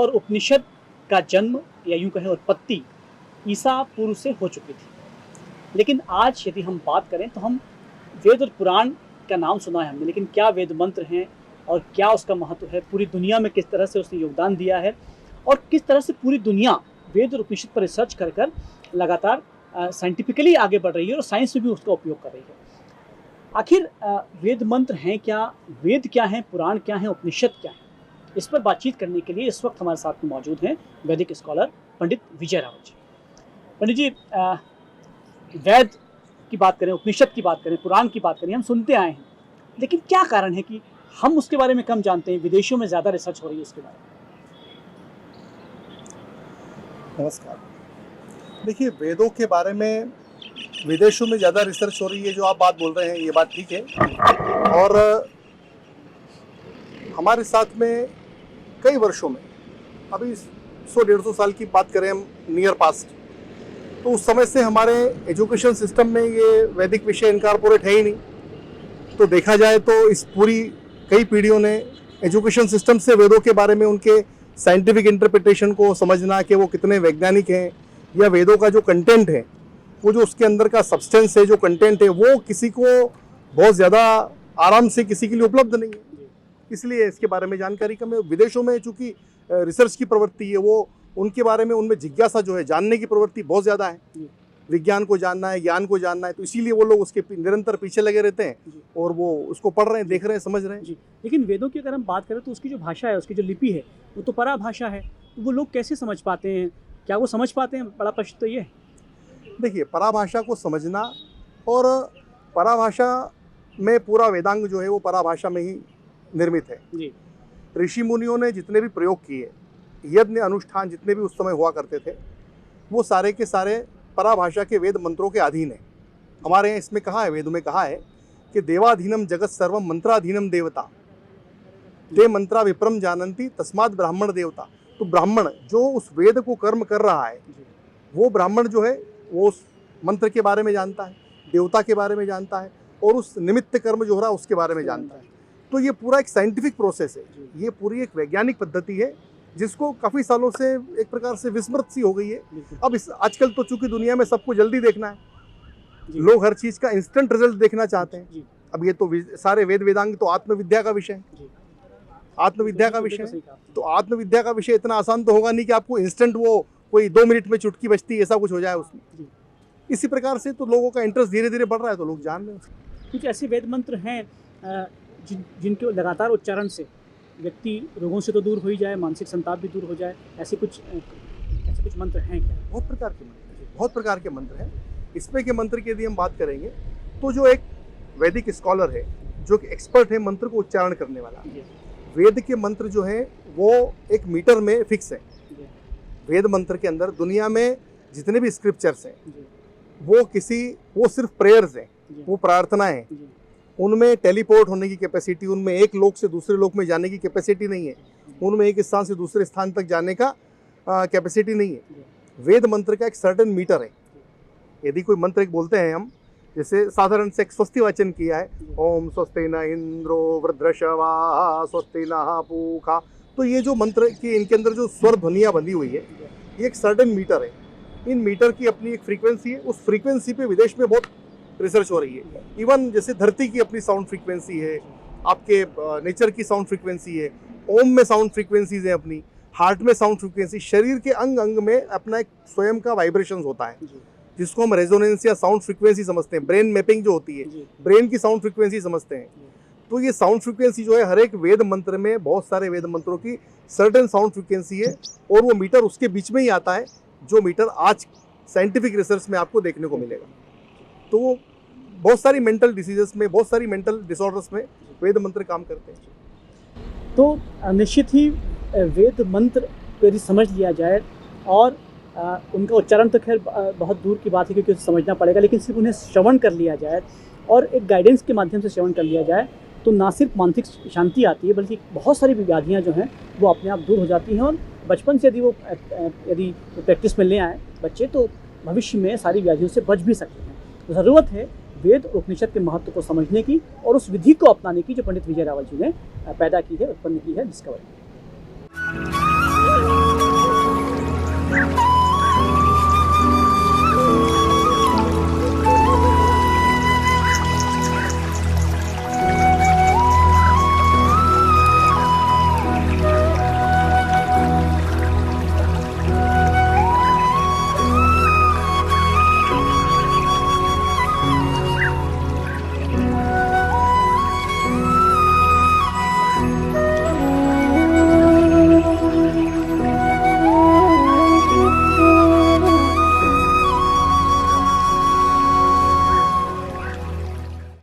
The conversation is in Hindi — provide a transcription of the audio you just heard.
और उपनिषद का जन्म या यूं कहें उत्पत्ति ईसा पूर्व से हो चुकी थी। लेकिन आज यदि हम बात करें तो हम वेद और पुराण का नाम सुना है हमने, लेकिन क्या वेद मंत्र हैं और क्या उसका महत्व है, पूरी दुनिया में किस तरह से उसने योगदान दिया है और किस तरह से पूरी दुनिया वेद और उपनिषद पर रिसर्च कर कर लगातार साइंटिफिकली आगे बढ़ रही है और साइंस में भी उसका उपयोग कर रही है। आखिर वेद मंत्र हैं क्या, वेद क्या हैं, पुराण क्या हैं, उपनिषद क्या हैं, इस पर बातचीत करने के लिए इस वक्त हमारे साथ में मौजूद हैं वैदिक स्कॉलर पंडित विजय रावल जी। पंडित जी, वेद की बात करें, उपनिषद की बात करें, पुराण की बात करें, हम सुनते आए हैं, लेकिन क्या कारण है कि हम उसके बारे में कम जानते हैं, विदेशों में ज़्यादा रिसर्च हो रही है इसके बारे में? नमस्कार। देखिए, वेदों के बारे में विदेशों में ज़्यादा रिसर्च हो रही है, जो आप बात बोल रहे हैं ये बात ठीक है। और हमारे साथ में कई वर्षों में, अभी 100-150 साल की बात करें हम नियर पास्ट, तो उस समय से हमारे एजुकेशन सिस्टम में ये वैदिक विषय इनकॉर्पोरेट है ही नहीं। तो देखा जाए तो इस पूरी कई पीढ़ियों ने एजुकेशन सिस्टम से वेदों के बारे में उनके साइंटिफिक इंटरप्रिटेशन को समझना कि वो कितने वैज्ञानिक हैं, या वेदों का जो कंटेंट है, वो जो उसके अंदर का सब्सटेंस है, जो कंटेंट है, वो किसी को बहुत ज़्यादा आराम से किसी के लिए उपलब्ध नहीं है। इसलिए इसके बारे में जानकारी कम है। विदेशों में चूँकि रिसर्च की प्रवृत्ति है, वो उनके बारे में, उनमें जिज्ञासा जो है, जानने की प्रवृत्ति बहुत ज़्यादा है। विज्ञान को जानना है, ज्ञान को जानना है, तो इसीलिए वो लोग उसके निरंतर पीछे लगे रहते हैं और वो उसको पढ़ रहे हैं, देख रहे हैं, समझ रहे हैं। जी, लेकिन वेदों की अगर हम बात करें तो उसकी जो भाषा है, उसकी जो लिपि है, वो तो पराभाषा है। तो वो लोग कैसे समझ पाते हैं? क्या वो समझ पाते हैं? बड़ा प्रश्न तो ये है। देखिए, पराभाषा को समझना, और पराभाषा में पूरा वेदांग जो है वो पराभाषा में ही निर्मित है। जी। ऋषि मुनियों ने जितने भी प्रयोग किए, यज्ञ अनुष्ठान जितने भी उस समय हुआ करते थे, वो सारे के सारे पराभाषा के वेद मंत्रों के अधीन है। हमारे यहाँ इसमें कहा है, वेद में कहा है कि देवाधीनम जगत सर्वम मंत्राधीनम देवता, ते मंत्रा विप्रम जानंती तस्मात् ब्राह्मण देवता। तो ब्राह्मण जो उस वेद को कर्म कर रहा है, वो ब्राह्मण जो है वो उस मंत्र के बारे में जानता है, देवता के बारे में जानता है, और उस निमित्त कर्म जो हो रहा है उसके बारे में जानता है। तो ये पूरा एक साइंटिफिक प्रोसेस है, ये पूरी एक वैज्ञानिक पद्धति है, जिसको काफ़ी सालों से एक प्रकार से विस्मृत सी हो गई है। अब आजकल तो चूंकि दुनिया में सबको जल्दी देखना है, लोग हर चीज़ का इंस्टेंट रिजल्ट देखना चाहते हैं। अब ये तो सारे वेद वेदांग तो आत्मविद्या का विषय है, आत्मविद्या का विषय है। तो आत्मविद्या का विषय इतना आसान तो होगा नहीं कि आपको इंस्टेंट वो कोई 2 मिनट में चुटकी बजती ऐसा कुछ हो जाए उसमें। इसी प्रकार से तो लोगों का इंटरेस्ट धीरे धीरे बढ़ रहा है, तो लोग जान रहे हैं। कुछ ऐसे वेद मंत्र हैं जिनके लगातार उच्चारण से व्यक्ति रोगों से तो दूर हो ही जाए, मानसिक संताप भी दूर हो जाए, ऐसे कुछ मंत्र हैं क्या? बहुत प्रकार के मंत्र, बहुत प्रकार के मंत्र हैं। इसमें के मंत्र की यदि हम बात करेंगे तो जो एक वैदिक स्कॉलर है, जो कि एक्सपर्ट है मंत्र को उच्चारण करने वाला, वेद के मंत्र जो है वो एक मीटर में फिक्स है। वेद मंत्र के अंदर दुनिया में जितने भी स्क्रिप्चर्स हैं वो सिर्फ प्रेयर्स हैं, वो प्रार्थनाएं हैं। उनमें टेलीपोर्ट होने की कैपेसिटी, उनमें एक लोक से दूसरे लोक में जाने की कैपेसिटी नहीं है, उनमें एक स्थान से दूसरे स्थान तक जाने का कैपेसिटी नहीं है। वेद मंत्र का एक सर्टेन मीटर है। यदि कोई मंत्र एक बोलते हैं हम, जैसे साधारण से एक स्वस्ति वाचन किया है, ओम स्वस्ति न इंद्रो वृद्धश्रवा स्वस्ति न पूखा, तो ये जो मंत्र की इनके अंदर जो स्वर ध्वनियाँ बंधी हुई है, ये एक सर्टेन मीटर है। इन मीटर की अपनी एक फ्रीक्वेंसी है, उस फ्रीक्वेंसी पे विदेश में बहुत रिसर्च हो रही है। इवन जैसे धरती की अपनी साउंड फ्रीक्वेंसी है, आपके नेचर की साउंड फ्रीक्वेंसी है, ओम में साउंड फ्रीक्वेंसीज है अपनी, हार्ट में साउंड फ्रीक्वेंसी, शरीर के अंग अंग में अपना एक स्वयं का वाइब्रेशन होता है, जिसको हम रेजोनेंस या साउंड फ्रीक्वेंसी समझते हैं। ब्रेन मैपिंग जो होती है, ब्रेन की साउंड फ्रीक्वेंसी समझते हैं। तो ये साउंड फ्रीक्वेंसी जो है हर एक वेद मंत्र में, बहुत सारे वेद मंत्रों की सर्टेन साउंड फ्रीक्वेंसी है, और वो मीटर उसके बीच में ही आता है, जो मीटर आज साइंटिफिक रिसर्च में आपको देखने को मिलेगा। तो बहुत सारी मेंटल डिसीजेस में, बहुत सारी मेंटल डिसऑर्डर्स में वेद मंत्र काम करते हैं। तो निश्चित ही वेद मंत्र को यदि समझ लिया जाए, और उनका उच्चारण तो खैर बहुत दूर की बात है क्योंकि उसे समझना पड़ेगा, लेकिन सिर्फ उन्हें श्रवण कर लिया जाए और एक गाइडेंस के माध्यम से श्रवण कर लिया जाए, तो ना सिर्फ मानसिक शांति आती है, बल्कि बहुत सारी व्याधियाँ जो हैं वो अपने आप दूर हो जाती हैं। और बचपन से यदि प्रैक्टिस में ले आए बच्चे, तो भविष्य में सारी व्याधियों से बच भी सकते हैं। ज़रूरत है वेद और उपनिषद के महत्व को समझने की और उस विधि को अपनाने की जो पंडित विजय रावल जी ने पैदा की है, उत्पन्न की है, डिस्कवर की है।